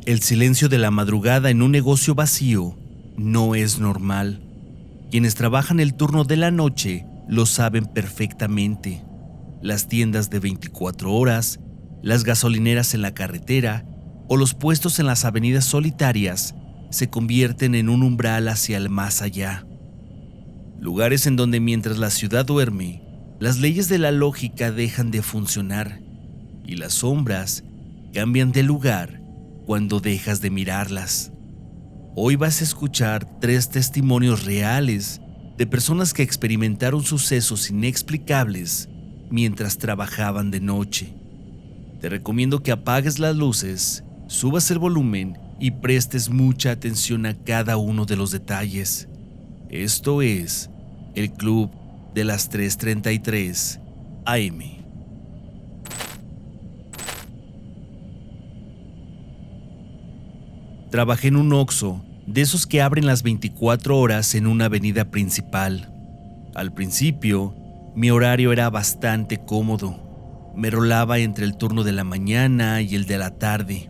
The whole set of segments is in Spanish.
El silencio de la madrugada en un negocio vacío no es normal. Quienes trabajan el turno de la noche lo saben perfectamente. Las tiendas de 24 horas, las gasolineras en la carretera o los puestos en las avenidas solitarias se convierten en un umbral hacia el más allá. Lugares en donde mientras la ciudad duerme, las leyes de la lógica dejan de funcionar y las sombras cambian de lugar cuando dejas de mirarlas. Hoy vas a escuchar 3 testimonios reales de personas que experimentaron sucesos inexplicables mientras trabajaban de noche. Te recomiendo que apagues las luces, subas el volumen y prestes mucha atención a cada uno de los detalles. Esto es el Club de las 3:33 AM. Trabajé en un Oxxo, de esos que abren las 24 horas en una avenida principal. Al principio, mi horario era bastante cómodo. Me rolaba entre el turno de la mañana y el de la tarde.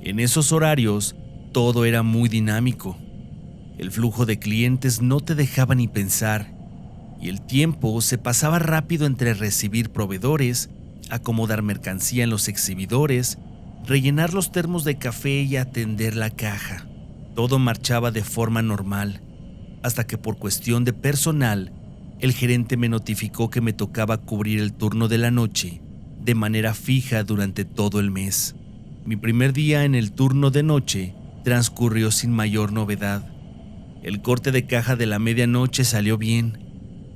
En esos horarios, todo era muy dinámico. El flujo de clientes no te dejaba ni pensar, y el tiempo se pasaba rápido entre recibir proveedores, acomodar mercancía en los exhibidores, rellenar los termos de café y atender la caja. Todo marchaba de forma normal, hasta que por cuestión de personal, el gerente me notificó que me tocaba cubrir el turno de la noche de manera fija durante todo el mes. Mi primer día en el turno de noche transcurrió sin mayor novedad. El corte de caja de la medianoche salió bien.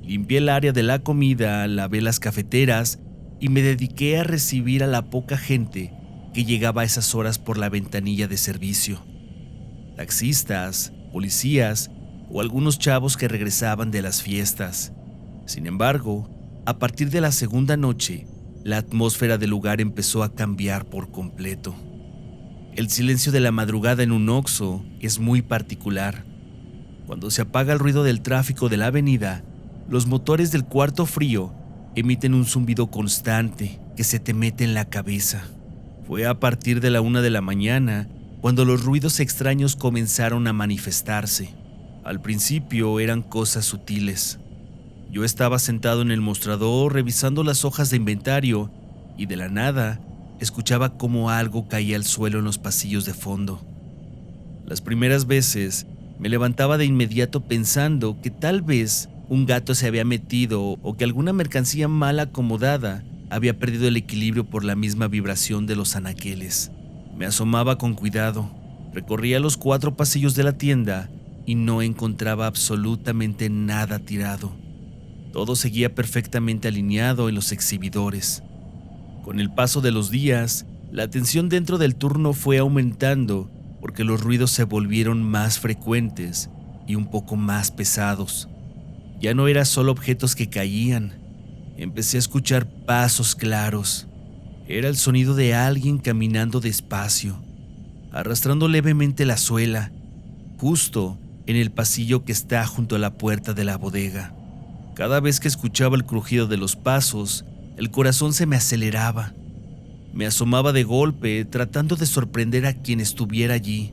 Limpié el área de la comida, lavé las cafeteras y me dediqué a recibir a la poca gente que llegaba a esas horas por la ventanilla de servicio. Taxistas, policías o algunos chavos que regresaban de las fiestas. Sin embargo, a partir de la segunda noche, la atmósfera del lugar empezó a cambiar por completo. El silencio de la madrugada en un Oxxo es muy particular. Cuando se apaga el ruido del tráfico de la avenida, los motores del cuarto frío emiten un zumbido constante que se te mete en la cabeza. Fue a partir de la 1 de la mañana cuando los ruidos extraños comenzaron a manifestarse. Al principio eran cosas sutiles. Yo estaba sentado en el mostrador revisando las hojas de inventario y de la nada escuchaba cómo algo caía al suelo en los pasillos de fondo. Las primeras veces me levantaba de inmediato pensando que tal vez un gato se había metido o que alguna mercancía mal acomodada había perdido el equilibrio por la misma vibración de los anaqueles. Me asomaba con cuidado, recorría los 4 pasillos de la tienda y no encontraba absolutamente nada tirado. Todo seguía perfectamente alineado en los exhibidores. Con el paso de los días, la tensión dentro del turno fue aumentando porque los ruidos se volvieron más frecuentes y un poco más pesados. Ya no eran solo objetos que caían. Empecé a escuchar pasos claros. Era el sonido de alguien caminando despacio, arrastrando levemente la suela, justo en el pasillo que está junto a la puerta de la bodega. Cada vez que escuchaba el crujido de los pasos, el corazón se me aceleraba. Me asomaba de golpe, tratando de sorprender a quien estuviera allí,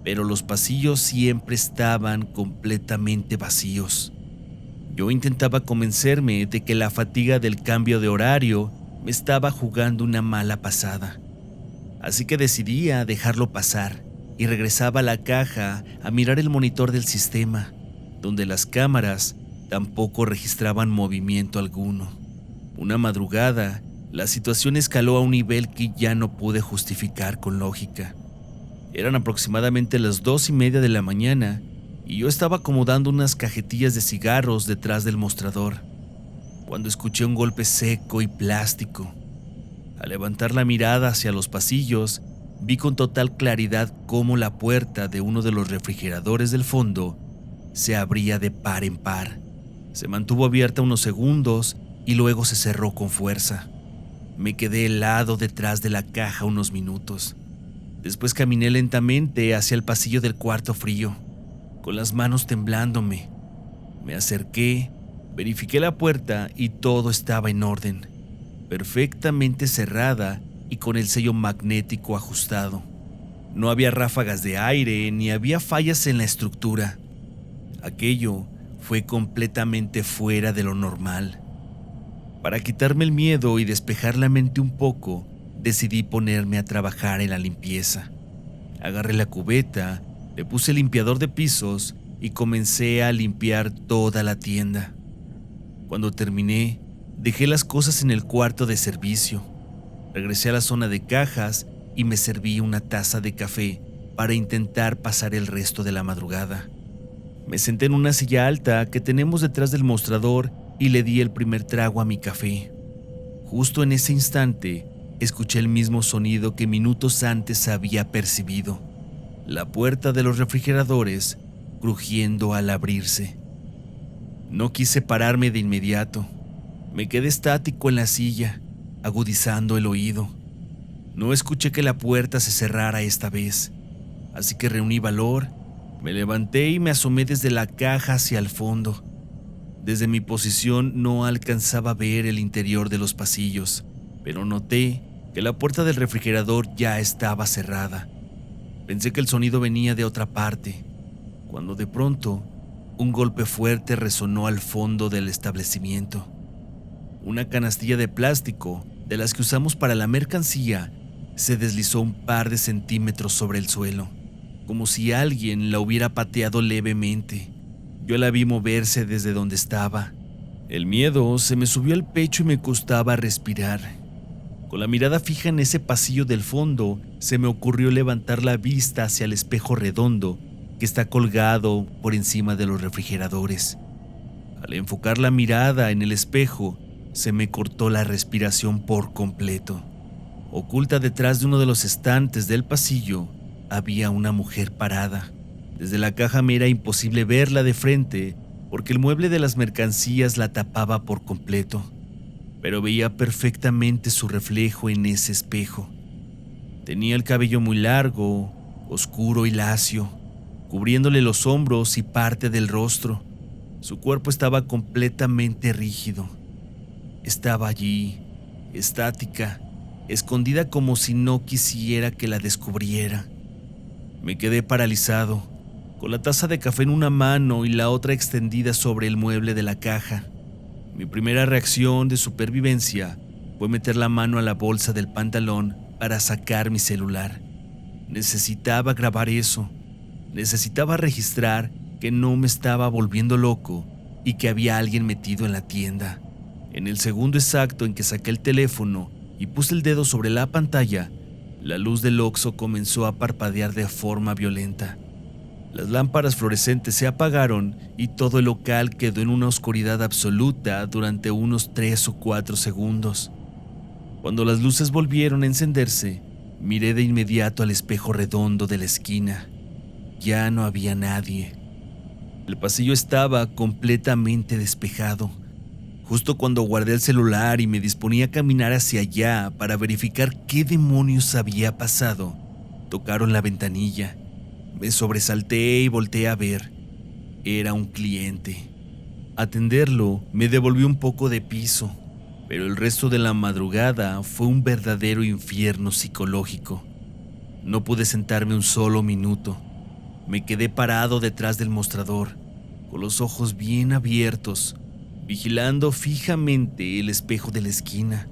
pero los pasillos siempre estaban completamente vacíos. Yo intentaba convencerme de que la fatiga del cambio de horario me estaba jugando una mala pasada. Así que decidí a dejarlo pasar y regresaba a la caja a mirar el monitor del sistema, donde las cámaras tampoco registraban movimiento alguno. Una madrugada, la situación escaló a un nivel que ya no pude justificar con lógica. Eran aproximadamente las 2:30 de la mañana y yo estaba acomodando unas cajetillas de cigarros detrás del mostrador, cuando escuché un golpe seco y plástico. Al levantar la mirada hacia los pasillos, vi con total claridad cómo la puerta de uno de los refrigeradores del fondo se abría de par en par. Se mantuvo abierta unos segundos y luego se cerró con fuerza. Me quedé helado detrás de la caja unos minutos. Después caminé lentamente hacia el pasillo del cuarto frío, con las manos temblándome. Me acerqué, verifiqué la puerta y todo estaba en orden, perfectamente cerrada y con el sello magnético ajustado. No había ráfagas de aire ni había fallas en la estructura. Aquello fue completamente fuera de lo normal. Para quitarme el miedo y despejar la mente un poco, decidí ponerme a trabajar en la limpieza. Agarré la cubeta, le puse el limpiador de pisos y comencé a limpiar toda la tienda. Cuando terminé, dejé las cosas en el cuarto de servicio. Regresé a la zona de cajas y me serví una taza de café para intentar pasar el resto de la madrugada. Me senté en una silla alta que tenemos detrás del mostrador y le di el primer trago a mi café. Justo en ese instante, escuché el mismo sonido que minutos antes había percibido: la puerta de los refrigeradores crujiendo al abrirse. No quise pararme de inmediato. Me quedé estático en la silla, agudizando el oído. No escuché que la puerta se cerrara esta vez, así que reuní valor, me levanté y me asomé desde la caja hacia el fondo. Desde mi posición no alcanzaba a ver el interior de los pasillos, pero noté que la puerta del refrigerador ya estaba cerrada. Pensé que el sonido venía de otra parte, cuando de pronto un golpe fuerte resonó al fondo del establecimiento. Una canastilla de plástico, de las que usamos para la mercancía, se deslizó un par de centímetros sobre el suelo, como si alguien la hubiera pateado levemente. Yo la vi moverse desde donde estaba. El miedo se me subió al pecho y me costaba respirar. Con la mirada fija en ese pasillo del fondo, se me ocurrió levantar la vista hacia el espejo redondo que está colgado por encima de los refrigeradores. Al enfocar la mirada en el espejo, se me cortó la respiración por completo. Oculta detrás de uno de los estantes del pasillo, había una mujer parada. Desde la caja me era imposible verla de frente porque el mueble de las mercancías la tapaba por completo, pero veía perfectamente su reflejo en ese espejo. Tenía el cabello muy largo, oscuro y lacio, cubriéndole los hombros y parte del rostro. Su cuerpo estaba completamente rígido. Estaba allí, estática, escondida como si no quisiera que la descubriera. Me quedé paralizado, con la taza de café en una mano y la otra extendida sobre el mueble de la caja. Mi primera reacción de supervivencia fue meter la mano a la bolsa del pantalón para sacar mi celular. Necesitaba grabar eso. Necesitaba registrar que no me estaba volviendo loco y que había alguien metido en la tienda. En el segundo exacto en que saqué el teléfono y puse el dedo sobre la pantalla, la luz del Oxxo comenzó a parpadear de forma violenta. Las lámparas fluorescentes se apagaron y todo el local quedó en una oscuridad absoluta durante unos 3 o 4 segundos. Cuando las luces volvieron a encenderse, miré de inmediato al espejo redondo de la esquina. Ya no había nadie. El pasillo estaba completamente despejado. Justo cuando guardé el celular y me disponía a caminar hacia allá para verificar qué demonios había pasado, tocaron la ventanilla. Me sobresalté y volteé a ver. Era un cliente. Atenderlo me devolvió un poco de piso, pero el resto de la madrugada fue un verdadero infierno psicológico. No pude sentarme un solo minuto. Me quedé parado detrás del mostrador, con los ojos bien abiertos, vigilando fijamente el espejo de la esquina,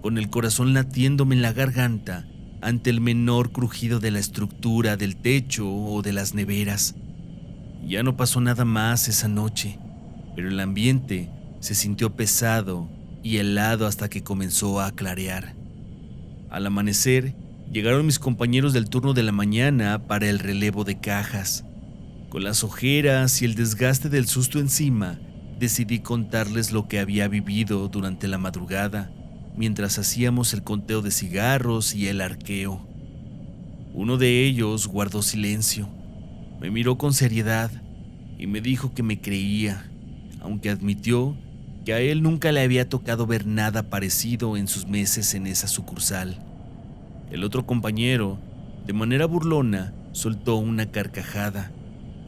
con el corazón latiéndome en la garganta ante el menor crujido de la estructura del techo o de las neveras. Ya no pasó nada más esa noche, pero el ambiente se sintió pesado y helado hasta que comenzó a clarear. Al amanecer, llegaron mis compañeros del turno de la mañana para el relevo de cajas. Con las ojeras y el desgaste del susto encima, decidí contarles lo que había vivido durante la madrugada, mientras hacíamos el conteo de cigarros y el arqueo. Uno de ellos guardó silencio, me miró con seriedad y me dijo que me creía, aunque admitió que a él nunca le había tocado ver nada parecido en sus meses en esa sucursal. El otro compañero, de manera burlona, soltó una carcajada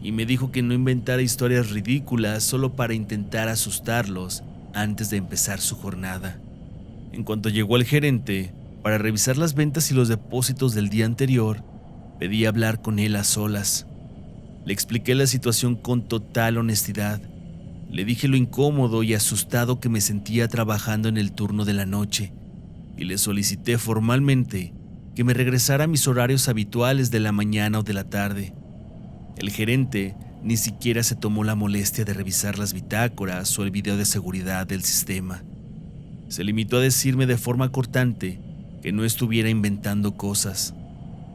y me dijo que no inventara historias ridículas solo para intentar asustarlos antes de empezar su jornada. En cuanto llegó el gerente para revisar las ventas y los depósitos del día anterior, Pedí hablar con él a solas. Le expliqué la situación con total honestidad. Le dije lo incómodo y asustado que me sentía trabajando en el turno de la noche, y le solicité formalmente que me regresara a mis horarios habituales de la mañana o de la tarde. El gerente ni siquiera se tomó la molestia de revisar las bitácoras o el video de seguridad del sistema. Se limitó a decirme de forma cortante que no estuviera inventando cosas,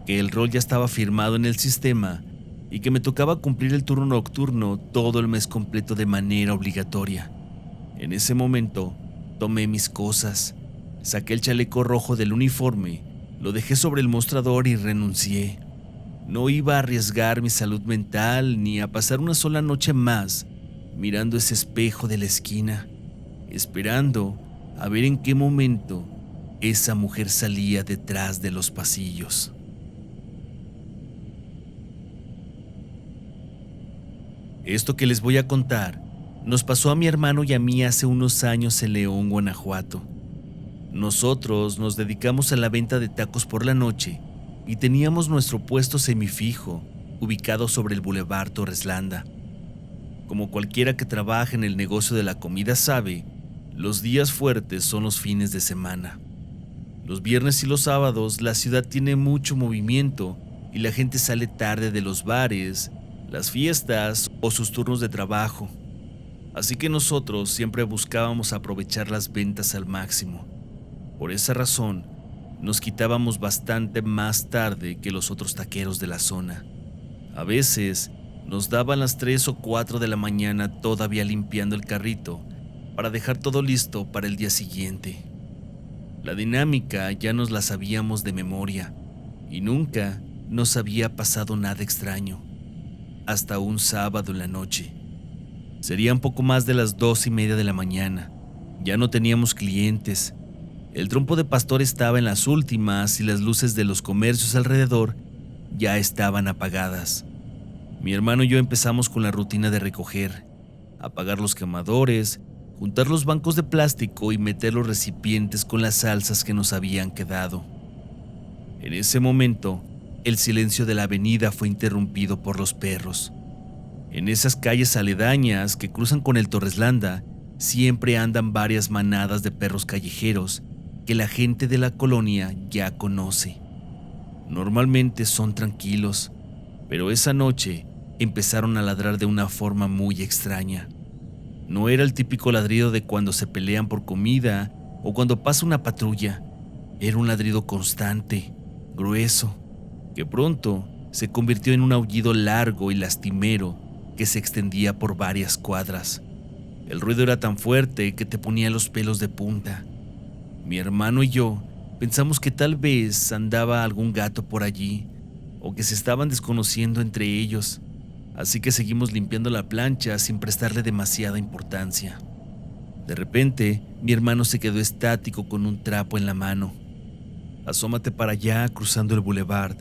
que el rol ya estaba firmado en el sistema y que me tocaba cumplir el turno nocturno todo el mes completo de manera obligatoria. En ese momento, tomé mis cosas, saqué el chaleco rojo del uniforme, lo dejé sobre el mostrador y renuncié. No iba a arriesgar mi salud mental ni a pasar una sola noche más mirando ese espejo de la esquina, esperando a ver en qué momento esa mujer salía detrás de los pasillos. Esto que les voy a contar nos pasó a mi hermano y a mí hace unos años en León, Guanajuato. Nosotros nos dedicamos a la venta de tacos por la noche y teníamos nuestro puesto semifijo ubicado sobre el Boulevard Torres Landa. Como cualquiera que trabaja en el negocio de la comida sabe, los días fuertes son los fines de semana. Los viernes y los sábados la ciudad tiene mucho movimiento y la gente sale tarde de los bares, las fiestas o sus turnos de trabajo. Así que nosotros siempre buscábamos aprovechar las ventas al máximo. Por esa razón, nos quitábamos bastante más tarde que los otros taqueros de la zona. A veces, nos daban las 3 o 4 de la mañana todavía limpiando el carrito para dejar todo listo para el día siguiente. La dinámica ya nos la sabíamos de memoria y nunca nos había pasado nada extraño. Hasta un sábado en la noche. Serían poco más de las 2:30 de la mañana. Ya no teníamos clientes. El trompo de pastor estaba en las últimas y las luces de los comercios alrededor ya estaban apagadas. Mi hermano y yo empezamos con la rutina de recoger, apagar los quemadores, juntar los bancos de plástico y meter los recipientes con las salsas que nos habían quedado. En ese momento, el silencio de la avenida fue interrumpido por los perros. En esas calles aledañas que cruzan con el Torres Landa, siempre andan varias manadas de perros callejeros que la gente de la colonia ya conoce. Normalmente son tranquilos, pero esa noche empezaron a ladrar de una forma muy extraña. No era el típico ladrido de cuando se pelean por comida o cuando pasa una patrulla. Era un ladrido constante, grueso, que pronto se convirtió en un aullido largo y lastimero que se extendía por varias cuadras. El ruido era tan fuerte que te ponía los pelos de punta. Mi hermano y yo pensamos que tal vez andaba algún gato por allí o que se estaban desconociendo entre ellos, así que seguimos limpiando la plancha sin prestarle demasiada importancia. De repente, mi hermano se quedó estático con un trapo en la mano. «Asómate para allá, cruzando el boulevard»,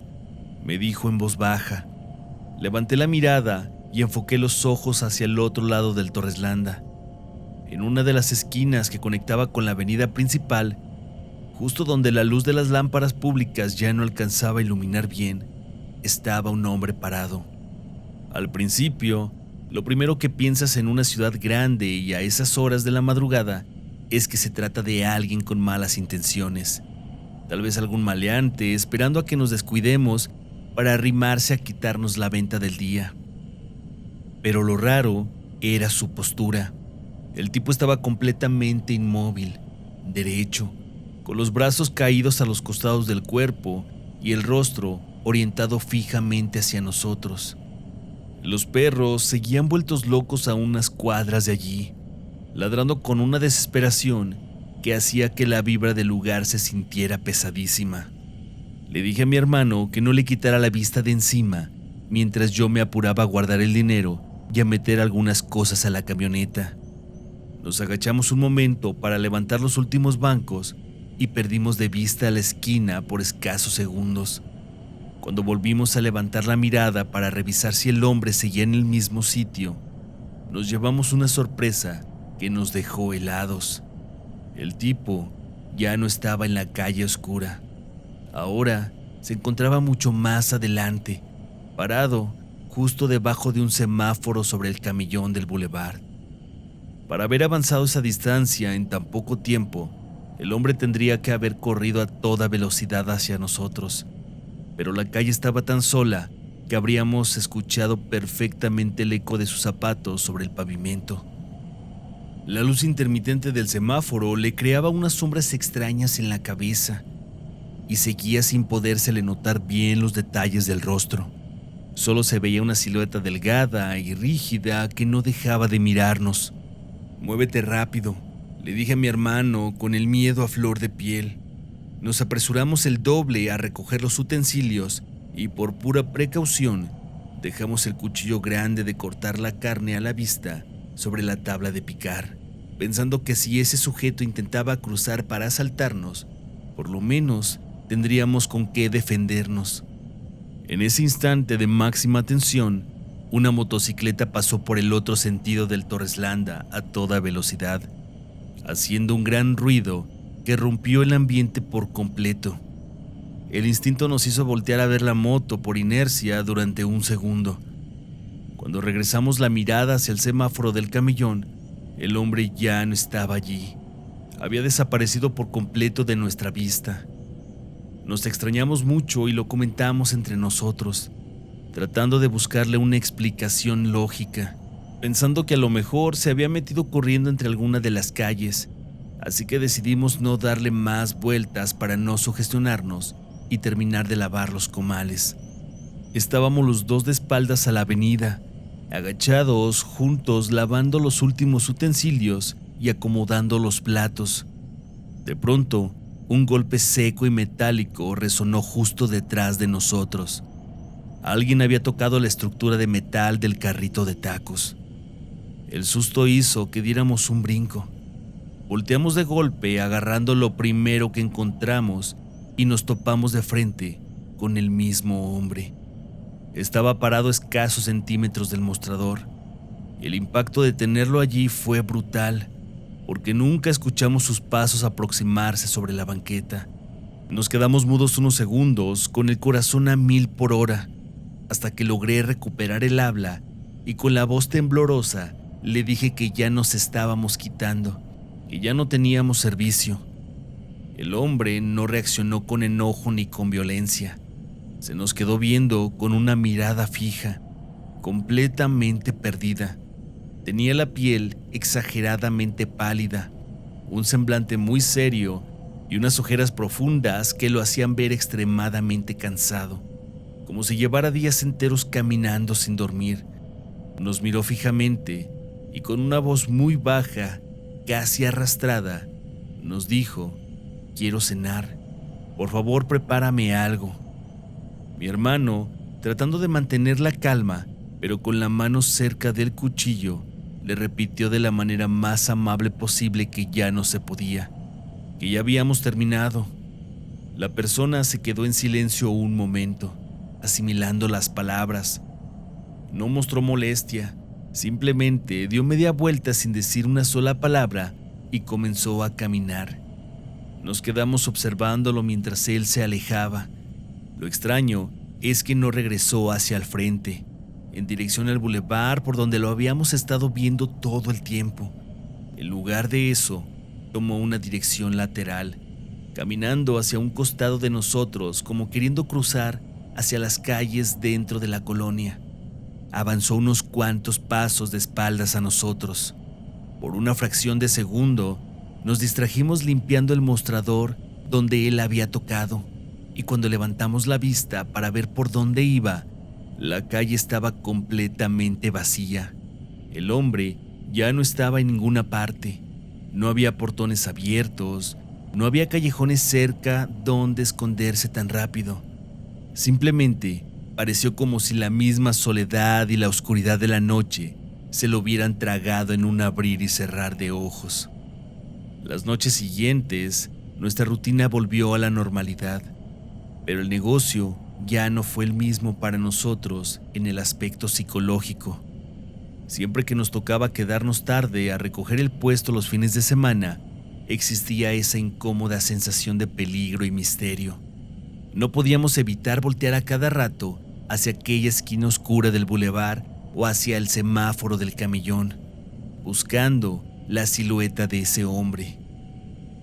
me dijo en voz baja. Levanté la mirada y enfoqué los ojos hacia el otro lado del Torres Landa. En una de las esquinas que conectaba con la avenida principal, justo donde la luz de las lámparas públicas ya no alcanzaba a iluminar bien, estaba un hombre parado. Al principio, lo primero que piensas en una ciudad grande y a esas horas de la madrugada es que se trata de alguien con malas intenciones. Tal vez algún maleante esperando a que nos descuidemos para arrimarse a quitarnos la venta del día. Pero lo raro era su postura. El tipo estaba completamente inmóvil, derecho, con los brazos caídos a los costados del cuerpo y el rostro orientado fijamente hacia nosotros. Los perros seguían vueltos locos a unas cuadras de allí, ladrando con una desesperación que hacía que la vibra del lugar se sintiera pesadísima. Le dije a mi hermano que no le quitara la vista de encima mientras yo me apuraba a guardar el dinero y a meter algunas cosas a la camioneta. Nos agachamos un momento para levantar los últimos bancos y perdimos de vista la esquina por escasos segundos. Cuando volvimos a levantar la mirada para revisar si el hombre seguía en el mismo sitio, nos llevamos una sorpresa que nos dejó helados. El tipo ya no estaba en la calle oscura. Ahora se encontraba mucho más adelante, parado justo debajo de un semáforo sobre el camellón del bulevar. Para haber avanzado esa distancia en tan poco tiempo, el hombre tendría que haber corrido a toda velocidad hacia nosotros, pero la calle estaba tan sola que habríamos escuchado perfectamente el eco de sus zapatos sobre el pavimento. La luz intermitente del semáforo le creaba unas sombras extrañas en la cabeza y seguía sin podérsele notar bien los detalles del rostro. Solo se veía una silueta delgada y rígida que no dejaba de mirarnos. «Muévete rápido», le dije a mi hermano con el miedo a flor de piel. Nos apresuramos el doble a recoger los utensilios y por pura precaución dejamos el cuchillo grande de cortar la carne a la vista sobre la tabla de picar, pensando que si ese sujeto intentaba cruzar para asaltarnos, por lo menos tendríamos con qué defendernos. En ese instante de máxima tensión, una motocicleta pasó por el otro sentido del Torreslanda a toda velocidad, haciendo un gran ruido que rompió el ambiente por completo. El instinto nos hizo voltear a ver la moto por inercia durante un segundo. Cuando regresamos la mirada hacia el semáforo del camellón, el hombre ya no estaba allí. Había desaparecido por completo de nuestra vista. Nos extrañamos mucho y lo comentamos entre nosotros, tratando de buscarle una explicación lógica, pensando que a lo mejor se había metido corriendo entre alguna de las calles, así que decidimos no darle más vueltas para no sugestionarnos y terminar de lavar los comales. Estábamos los dos de espaldas a la avenida, agachados juntos lavando los últimos utensilios y acomodando los platos. De pronto, un golpe seco y metálico resonó justo detrás de nosotros. Alguien había tocado la estructura de metal del carrito de tacos. El susto hizo que diéramos un brinco. Volteamos de golpe agarrando lo primero que encontramos y nos topamos de frente con el mismo hombre. Estaba parado a escasos centímetros del mostrador. El impacto de tenerlo allí fue brutal, porque nunca escuchamos sus pasos aproximarse sobre la banqueta. Nos quedamos mudos unos segundos, con el corazón a 1000 por hora, hasta que logré recuperar el habla y con la voz temblorosa le dije que ya nos estábamos quitando, que ya no teníamos servicio. El hombre no reaccionó con enojo ni con violencia. Se nos quedó viendo con una mirada fija, completamente perdida. Tenía la piel exageradamente pálida, un semblante muy serio y unas ojeras profundas que lo hacían ver extremadamente cansado, como si llevara días enteros caminando sin dormir. Nos miró fijamente y con una voz muy baja, casi arrastrada, nos dijo: «Quiero cenar. Por favor, prepárame algo». Mi hermano, tratando de mantener la calma, pero con la mano cerca del cuchillo, le repitió de la manera más amable posible que ya no se podía, que ya habíamos terminado. La persona se quedó en silencio un momento, asimilando las palabras. No mostró molestia, simplemente dio media vuelta sin decir una sola palabra y comenzó a caminar. Nos quedamos observándolo mientras él se alejaba. Lo extraño es que no regresó hacia el frente, en dirección al bulevar por donde lo habíamos estado viendo todo el tiempo. En lugar de eso, tomó una dirección lateral, caminando hacia un costado de nosotros como queriendo cruzar hacia las calles dentro de la colonia. Avanzó unos cuantos pasos de espaldas a nosotros. Por una fracción de segundo, nos distrajimos limpiando el mostrador donde él había tocado, y cuando levantamos la vista para ver por dónde iba, la calle estaba completamente vacía. El hombre ya no estaba en ninguna parte. No había portones abiertos, no había callejones cerca donde esconderse tan rápido. Simplemente pareció como si la misma soledad y la oscuridad de la noche se lo hubieran tragado en un abrir y cerrar de ojos. Las noches siguientes, nuestra rutina volvió a la normalidad, pero el negocio ya no fue el mismo para nosotros en el aspecto psicológico. Siempre que nos tocaba quedarnos tarde a recoger el puesto los fines de semana, existía esa incómoda sensación de peligro y misterio. No podíamos evitar voltear a cada rato hacia aquella esquina oscura del bulevar o hacia el semáforo del camellón, buscando la silueta de ese hombre.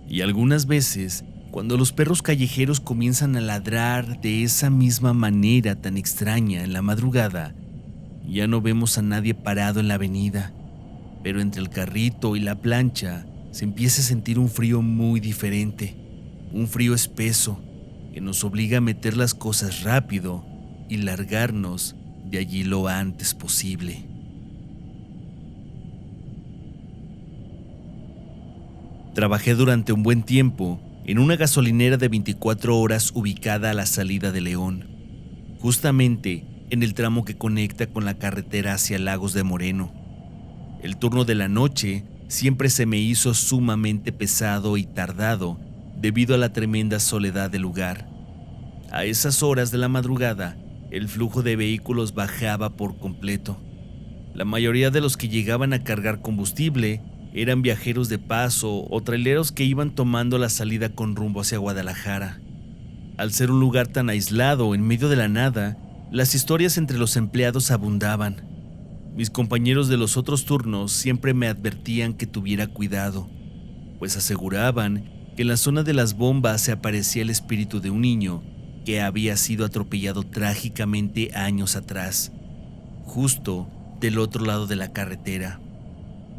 Y algunas veces, cuando los perros callejeros comienzan a ladrar de esa misma manera tan extraña en la madrugada, ya no vemos a nadie parado en la avenida, pero entre el carrito y la plancha se empieza a sentir un frío muy diferente, un frío espeso que nos obliga a meter las cosas rápido y largarnos de allí lo antes posible. Trabajé durante un buen tiempo en una gasolinera de 24 horas ubicada a la salida de León, justamente en el tramo que conecta con la carretera hacia Lagos de Moreno. El turno de la noche siempre se me hizo sumamente pesado y tardado debido a la tremenda soledad del lugar. A esas horas de la madrugada, el flujo de vehículos bajaba por completo. La mayoría de los que llegaban a cargar combustible eran viajeros de paso o traileros que iban tomando la salida con rumbo hacia Guadalajara. Al ser un lugar tan aislado en medio de la nada, las historias entre los empleados abundaban. Mis compañeros de los otros turnos siempre me advertían que tuviera cuidado, pues aseguraban que en la zona de las bombas se aparecía el espíritu de un niño que había sido atropellado trágicamente años atrás, justo del otro lado de la carretera.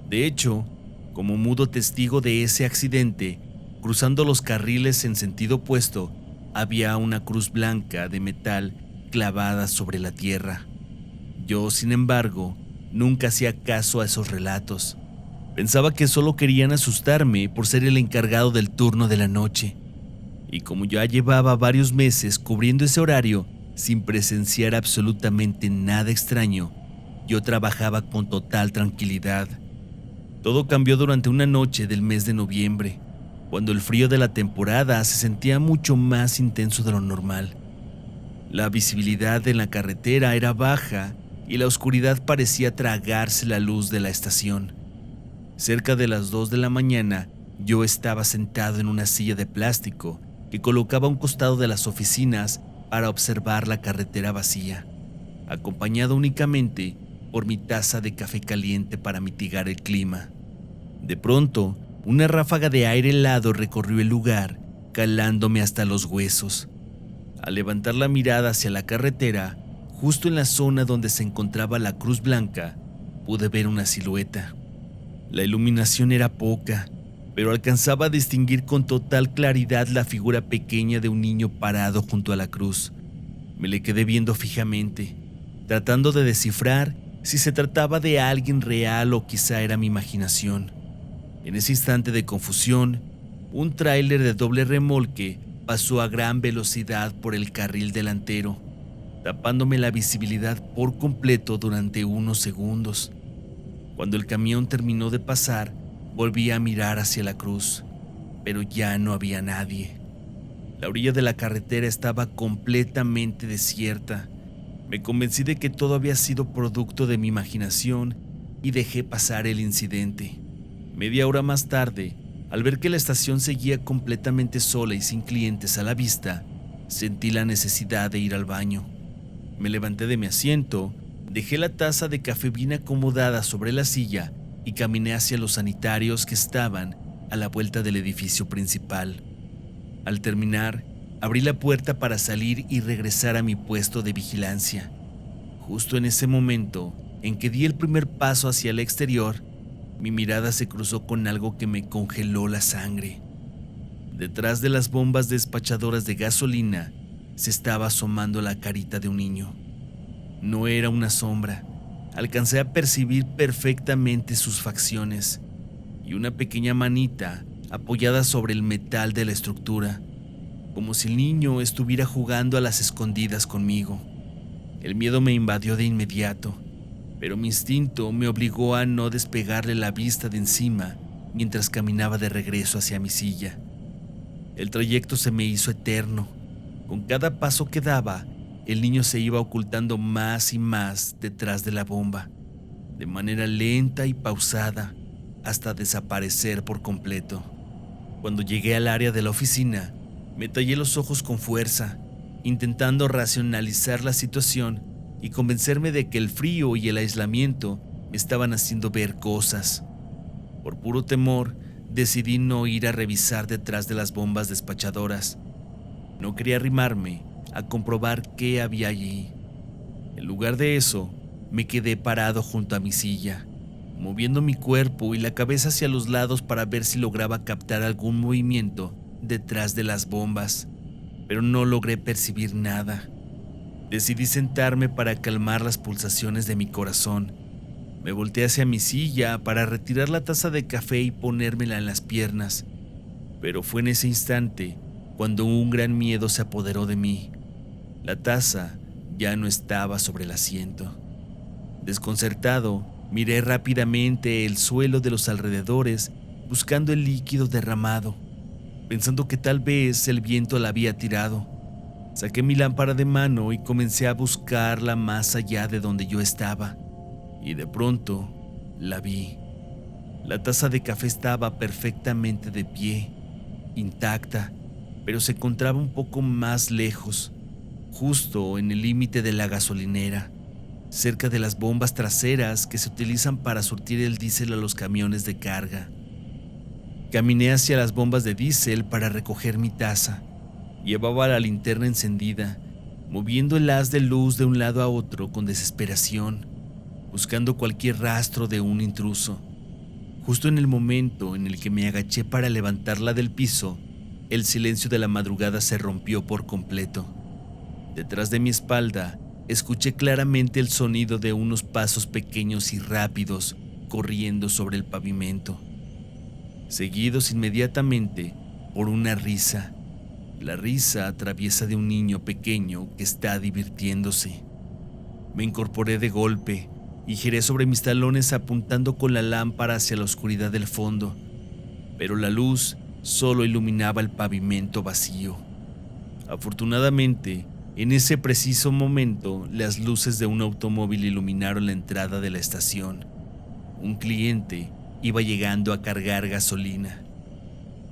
De hecho, como mudo testigo de ese accidente, cruzando los carriles en sentido opuesto, había una cruz blanca de metal clavada sobre la tierra. Yo, sin embargo, nunca hacía caso a esos relatos. Pensaba que solo querían asustarme por ser el encargado del turno de la noche. Y como ya llevaba varios meses cubriendo ese horario sin presenciar absolutamente nada extraño, yo trabajaba con total tranquilidad. Todo cambió durante una noche del mes de noviembre, cuando el frío de la temporada se sentía mucho más intenso de lo normal. La visibilidad en la carretera era baja y la oscuridad parecía tragarse la luz de la estación. Cerca de las 2 de la mañana, yo estaba sentado en una silla de plástico que colocaba a un costado de las oficinas para observar la carretera vacía, acompañado únicamente por mi taza de café caliente para mitigar el clima. De pronto, una ráfaga de aire helado recorrió el lugar, calándome hasta los huesos. Al levantar la mirada hacia la carretera, justo en la zona donde se encontraba la Cruz Blanca, pude ver una silueta. La iluminación era poca, pero alcanzaba a distinguir con total claridad la figura pequeña de un niño parado junto a la cruz. Me le quedé viendo fijamente, tratando de descifrar si se trataba de alguien real o quizá era mi imaginación. En ese instante de confusión, un tráiler de doble remolque pasó a gran velocidad por el carril delantero, tapándome la visibilidad por completo durante unos segundos. Cuando el camión terminó de pasar, volví a mirar hacia la cruz, pero ya no había nadie. La orilla de la carretera estaba completamente desierta. Me convencí de que todo había sido producto de mi imaginación y dejé pasar el incidente. Media hora más tarde, al ver que la estación seguía completamente sola y sin clientes a la vista, sentí la necesidad de ir al baño. Me levanté de mi asiento, dejé la taza de café bien acomodada sobre la silla y caminé hacia los sanitarios que estaban a la vuelta del edificio principal. Al terminar, abrí la puerta para salir y regresar a mi puesto de vigilancia. Justo en ese momento en que di el primer paso hacia el exterior, mi mirada se cruzó con algo que me congeló la sangre. Detrás de las bombas despachadoras de gasolina se estaba asomando la carita de un niño. No era una sombra. Alcancé a percibir perfectamente sus facciones y una pequeña manita apoyada sobre el metal de la estructura, como si el niño estuviera jugando a las escondidas conmigo. El miedo me invadió de inmediato, pero mi instinto me obligó a no despegarle la vista de encima mientras caminaba de regreso hacia mi silla. El trayecto se me hizo eterno. Con cada paso que daba, el niño se iba ocultando más y más detrás de la bomba, de manera lenta y pausada, hasta desaparecer por completo. Cuando llegué al área de la oficina, me tallé los ojos con fuerza intentando racionalizar la situación y convencerme de que el frío y el aislamiento me estaban haciendo ver cosas. Por puro temor, decidí no ir a revisar detrás de las bombas despachadoras. No quería arrimarme a comprobar qué había allí. En lugar de eso, me quedé parado junto a mi silla, moviendo mi cuerpo y la cabeza hacia los lados para ver si lograba captar algún movimiento detrás de las bombas, pero no logré percibir nada. Decidí sentarme para calmar las pulsaciones de mi corazón. Me volteé hacia mi silla para retirar la taza de café y ponérmela en las piernas, pero fue en ese instante cuando un gran miedo se apoderó de mí. La taza ya no estaba sobre el asiento. Desconcertado, miré rápidamente el suelo de los alrededores buscando el líquido derramado, pensando que tal vez el viento la había tirado. Saqué mi lámpara de mano y comencé a buscarla más allá de donde yo estaba, y de pronto la vi. La taza de café estaba perfectamente de pie, intacta, pero se encontraba un poco más lejos, justo en el límite de la gasolinera, cerca de las bombas traseras que se utilizan para surtir el diésel a los camiones de carga. Caminé hacia las bombas de diésel para recoger mi taza. Llevaba la linterna encendida, moviendo el haz de luz de un lado a otro con desesperación, buscando cualquier rastro de un intruso. Justo en el momento en el que me agaché para levantarla del piso, el silencio de la madrugada se rompió por completo. Detrás de mi espalda, escuché claramente el sonido de unos pasos pequeños y rápidos corriendo sobre el pavimento, seguidos inmediatamente por una risa, la risa traviesa de un niño pequeño que está divirtiéndose. Me incorporé de golpe y giré sobre mis talones apuntando con la lámpara hacia la oscuridad del fondo, pero la luz solo iluminaba el pavimento vacío. Afortunadamente, en ese preciso momento, las luces de un automóvil iluminaron la entrada de la estación. Un cliente iba llegando a cargar gasolina.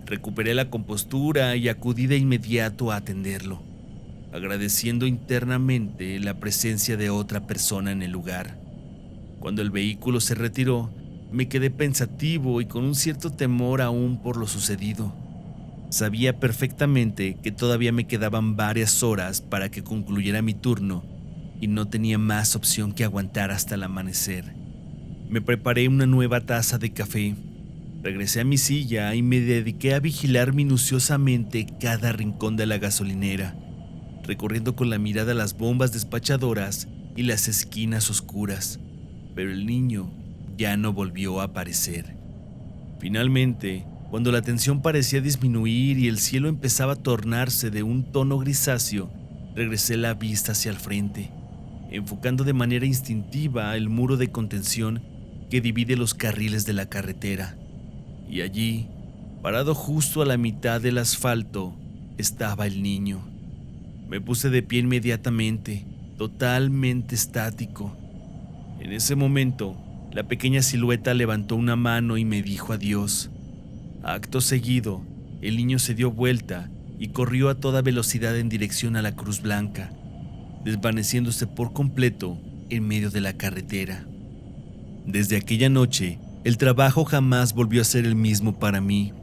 Recuperé la compostura y acudí de inmediato a atenderlo, agradeciendo internamente la presencia de otra persona en el lugar. Cuando el vehículo se retiró, me quedé pensativo y con un cierto temor aún por lo sucedido. Sabía perfectamente que todavía me quedaban varias horas para que concluyera mi turno y no tenía más opción que aguantar hasta el amanecer. Me preparé una nueva taza de café, regresé a mi silla y me dediqué a vigilar minuciosamente cada rincón de la gasolinera, recorriendo con la mirada las bombas despachadoras y las esquinas oscuras, pero el niño ya no volvió a aparecer. Finalmente, cuando la tensión parecía disminuir y el cielo empezaba a tornarse de un tono grisáceo, regresé la vista hacia el frente, enfocando de manera instintiva el muro de contención que divide los carriles de la carretera. Y allí, parado justo a la mitad del asfalto, estaba el niño. Me puse de pie inmediatamente, totalmente estático. En ese momento, la pequeña silueta levantó una mano y me dijo adiós. Acto seguido, el niño se dio vuelta y corrió a toda velocidad en dirección a la Cruz Blanca, desvaneciéndose por completo en medio de la carretera. Desde aquella noche, el trabajo jamás volvió a ser el mismo para mí.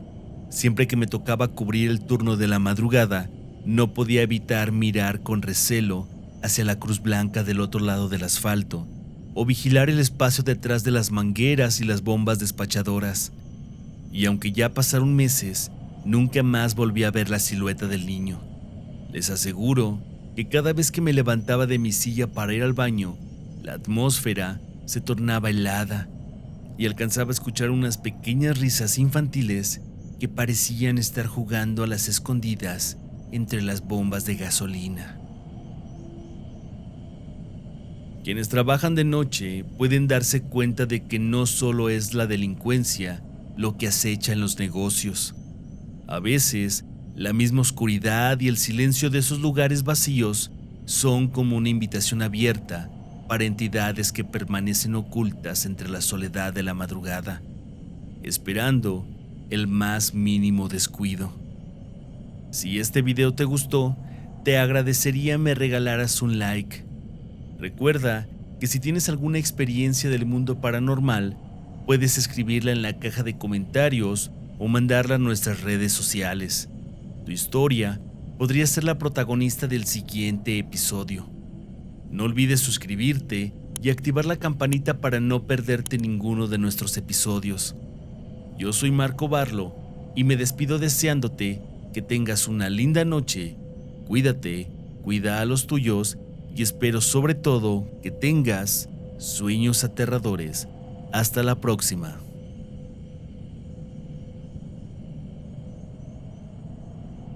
Siempre que me tocaba cubrir el turno de la madrugada, no podía evitar mirar con recelo hacia la Cruz Blanca del otro lado del asfalto, o vigilar el espacio detrás de las mangueras y las bombas despachadoras. Y aunque ya pasaron meses, nunca más volví a ver la silueta del niño. Les aseguro que cada vez que me levantaba de mi silla para ir al baño, la atmósfera se tornaba helada y alcanzaba a escuchar unas pequeñas risas infantiles que parecían estar jugando a las escondidas entre las bombas de gasolina. Quienes trabajan de noche pueden darse cuenta de que no solo es la delincuencia lo que acecha en los negocios. A veces, la misma oscuridad y el silencio de esos lugares vacíos son como una invitación abierta para entidades que permanecen ocultas entre la soledad de la madrugada, esperando el más mínimo descuido. Si este video te gustó, te agradecería me regalaras un like. Recuerda que si tienes alguna experiencia del mundo paranormal, puedes escribirla en la caja de comentarios o mandarla a nuestras redes sociales. Tu historia podría ser la protagonista del siguiente episodio. No olvides suscribirte y activar la campanita para no perderte ninguno de nuestros episodios. Yo soy Marco Barlo y me despido deseándote que tengas una linda noche. Cuídate, cuida a los tuyos y espero sobre todo que tengas sueños aterradores. Hasta la próxima.